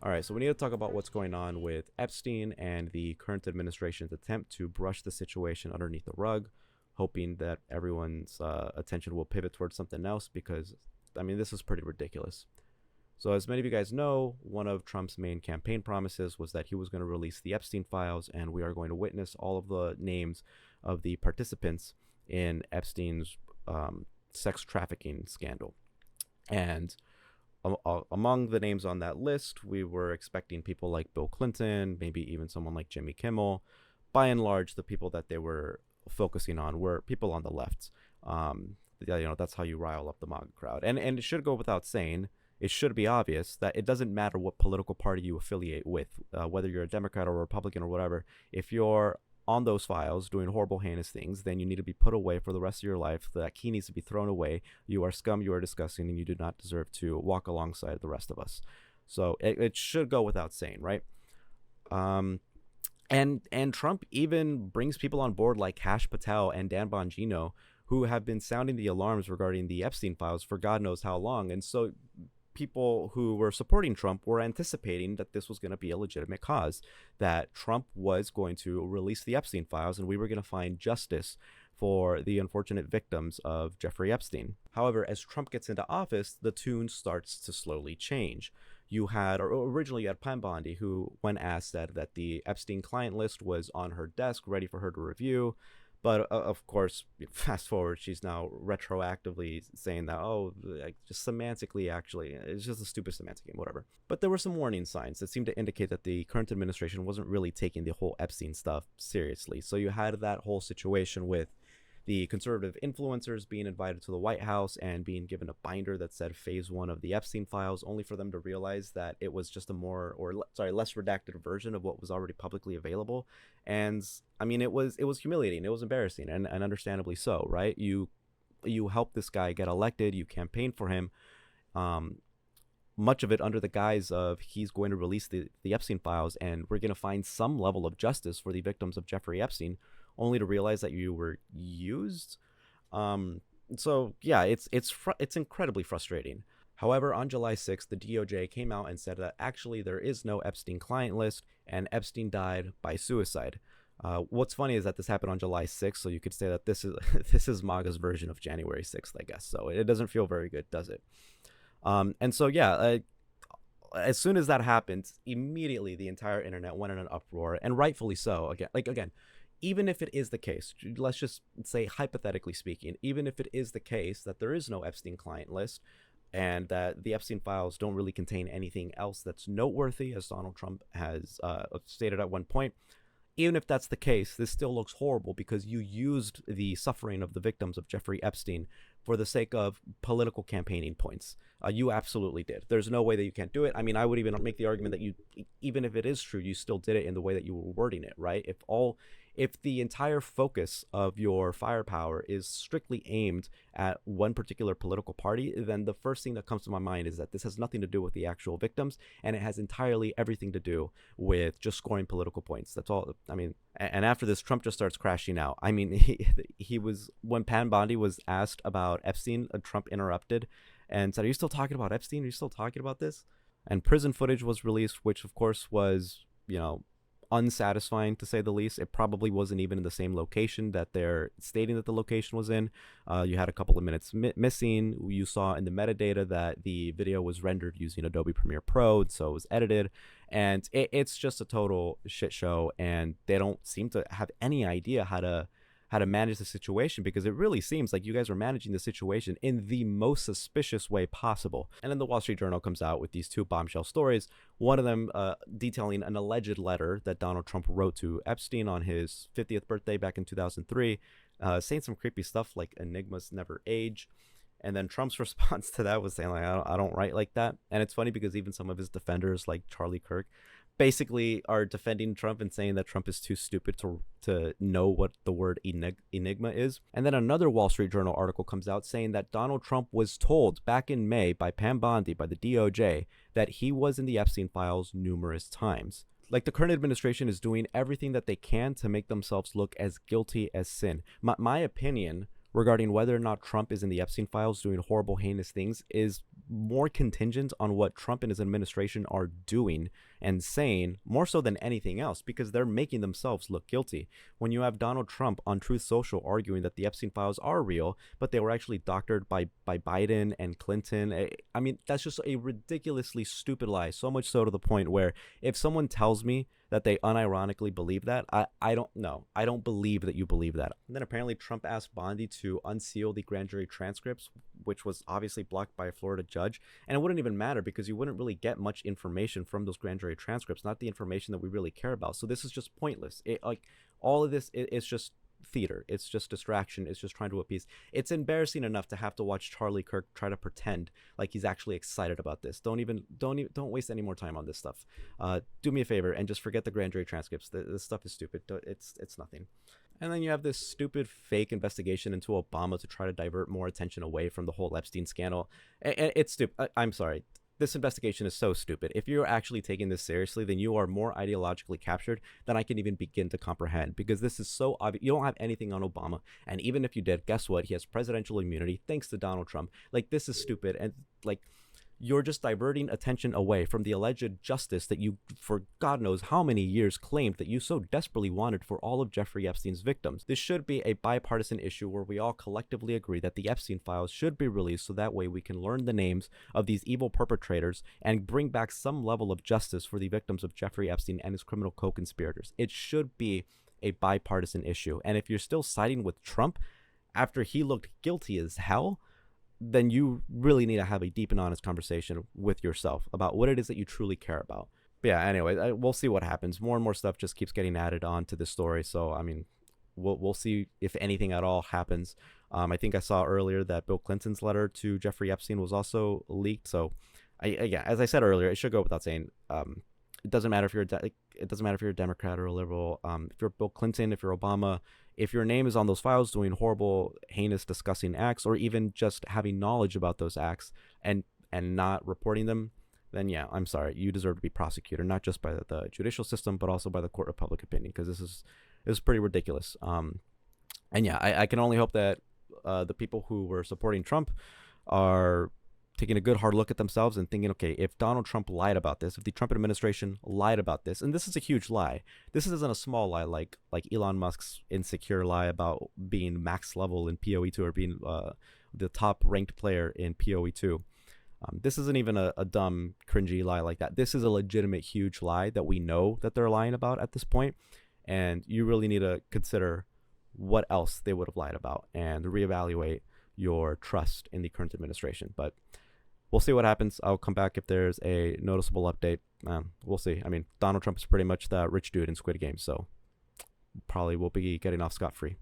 All right, so we need to talk about what's going on with Epstein and the current administration's attempt to brush the situation underneath the rug, hoping that everyone's attention will pivot towards something else because, I mean, this is pretty ridiculous. So, as many of you guys know, one of Trump's main campaign promises was that he was going to release the Epstein files, and we are going to witness all of the names of the participants in Epstein's sex trafficking scandal. And among the names on that list, we were expecting people like Bill Clinton, maybe even someone like Jimmy Kimmel. By and large, the people that they were focusing on were people on the left. That's how you rile up the MAGA crowd. And it should go without saying, it should be obvious that it doesn't matter what political party you affiliate with, whether you're a Democrat or a Republican or whatever. If you're on those files doing horrible, heinous things, then you need to be put away for the rest of your life. That key needs to be thrown away. You are scum, you are disgusting, and you do not deserve to walk alongside the rest of us. So it should go without saying, right? And Trump even brings people on board like Kash Patel and Dan Bongino, who have been sounding the alarms regarding the Epstein files for God knows how long. And so people who were supporting Trump were anticipating that this was going to be a legitimate cause, that Trump was going to release the Epstein files and we were going to find justice for the unfortunate victims of Jeffrey Epstein. However, as Trump gets into office, the tune starts to slowly change. Originally you had Pam Bondi, who, when asked, said that the Epstein client list was on her desk, ready for her to review. But of course, fast forward, she's now retroactively saying that, just semantically, actually, it's just a stupid semantic game, whatever. But there were some warning signs that seemed to indicate that the current administration wasn't really taking the whole Epstein stuff seriously. So you had that whole situation with the conservative influencers being invited to the White House and being given a binder that said phase 1 of the Epstein files, only for them to realize that it was just less redacted version of what was already publicly available. And I mean, it was humiliating, it was embarrassing, and understandably so, right? You help this guy get elected, you campaign for him, much of it under the guise of he's going to release the Epstein files and we're going to find some level of justice for the victims of Jeffrey Epstein, only to realize that you were used. So yeah, it's incredibly frustrating. However, on July 6th, the DOJ came out and said that actually there is no Epstein client list and Epstein died by suicide. What's funny is that this happened on July 6th, so you could say that this is MAGA's version of January 6th, I guess. So it doesn't feel very good, does it? And so yeah, as soon as that happened, immediately the entire internet went in an uproar, and rightfully so. Again, even if it is the case, let's just say hypothetically speaking, even if it is the case that there is no Epstein client list and that the Epstein files don't really contain anything else that's noteworthy, as Donald Trump has stated at one point, even if that's the case, this still looks horrible because you used the suffering of the victims of Jeffrey Epstein for the sake of political campaigning points. You absolutely did. There's no way that you can't do it. I mean, I would even make the argument that even if it is true, you still did it in the way that you were wording it, right? If the entire focus of your firepower is strictly aimed at one particular political party, then the first thing that comes to my mind is that this has nothing to do with the actual victims, and it has entirely everything to do with just scoring political points. That's all. I mean, and after this, Trump just starts crashing out. I mean, he was, when Pam Bondi was asked about Epstein, Trump interrupted and said, "Are you still talking about Epstein? Are you still talking about this?" And prison footage was released, which of course was, unsatisfying to say the least. It probably wasn't even in the same location that they're stating that the location was in. You had a couple of minutes missing. You saw in the metadata that the video was rendered using Adobe Premiere Pro, so it was edited, and it's just a total shit show, and they don't seem to have any idea how to manage the situation, because it really seems like you guys are managing the situation in the most suspicious way possible. And then the Wall Street Journal comes out with these two bombshell stories, one of them detailing an alleged letter that Donald Trump wrote to Epstein on his 50th birthday back in 2003, saying some creepy stuff like enigmas never age. And then Trump's response to that was saying, like, I don't write like that. And it's funny because even some of his defenders, like Charlie Kirk, basically are defending Trump and saying that Trump is too stupid to know what the word enigma is. And then another Wall Street Journal article comes out saying that Donald Trump was told back in May by Pam Bondi, by the DOJ, that he was in the Epstein files numerous times. Like, the current administration is doing everything that they can to make themselves look as guilty as sin. My opinion regarding whether or not Trump is in the Epstein files doing horrible, heinous things is more contingent on what Trump and his administration are doing and saying, more so than anything else, because they're making themselves look guilty. When you have Donald Trump on Truth Social arguing that the Epstein files are real, but they were actually doctored by Biden and Clinton, I mean, that's just a ridiculously stupid lie. So much so to the point where if someone tells me that they unironically believe that, I don't know. I don't believe that you believe that. And then apparently Trump asked Bondi to unseal the grand jury transcripts, which was obviously blocked by a Florida judge. And it wouldn't even matter because you wouldn't really get much information from those grand jury transcripts, not the information that we really care about. So this is just pointless. Like all of this, it's just theater. It's just distraction. It's just trying to appease. It's embarrassing enough to have to watch Charlie Kirk try to pretend like he's actually excited about this. Don't waste any more time on this stuff. Do me a favor and just forget the grand jury transcripts. This stuff is stupid. It's nothing. And then you have this stupid fake investigation into Obama to try to divert more attention away from the whole Epstein scandal. It's stupid. I'm sorry. This investigation is so stupid. If you're actually taking this seriously, then you are more ideologically captured than I can even begin to comprehend, because this is so obvious. You don't have anything on Obama. And even if you did, guess what? He has presidential immunity thanks to Donald Trump. Like, this is stupid. And like, you're just diverting attention away from the alleged justice that you, for God knows how many years, claimed that you so desperately wanted for all of Jeffrey Epstein's victims. This should be a bipartisan issue where we all collectively agree that the Epstein files should be released so that way we can learn the names of these evil perpetrators and bring back some level of justice for the victims of Jeffrey Epstein and his criminal co-conspirators. It should be a bipartisan issue. And if you're still siding with Trump after he looked guilty as hell, then you really need to have a deep and honest conversation with yourself about what it is that you truly care about. But yeah, anyway, we'll see what happens. More and more stuff just keeps getting added on to this story. So, I mean, we'll see if anything at all happens. I think I saw earlier that Bill Clinton's letter to Jeffrey Epstein was also leaked. So, yeah, as I said earlier, it should go without saying. It doesn't matter if you're a Democrat or a liberal. If you're Bill Clinton, if you're Obama, if your name is on those files doing horrible, heinous, disgusting acts, or even just having knowledge about those acts and not reporting them, then yeah, I'm sorry, you deserve to be prosecuted, not just by the judicial system, but also by the court of public opinion, because this is pretty ridiculous. And yeah, I can only hope that the people who were supporting Trump are taking a good hard look at themselves and thinking, okay, if Donald Trump lied about this, if the Trump administration lied about this, and this is a huge lie, this isn't a small lie like Elon Musk's insecure lie about being max level in PoE2 or being the top ranked player in PoE2. This isn't even a dumb, cringy lie like that. This is a legitimate, huge lie that we know that they're lying about at this point, and you really need to consider what else they would have lied about and reevaluate your trust in the current administration. But we'll see what happens. I'll come back if there's a noticeable update. We'll see. I mean, Donald Trump is pretty much the rich dude in Squid Game, so probably will be getting off scot-free.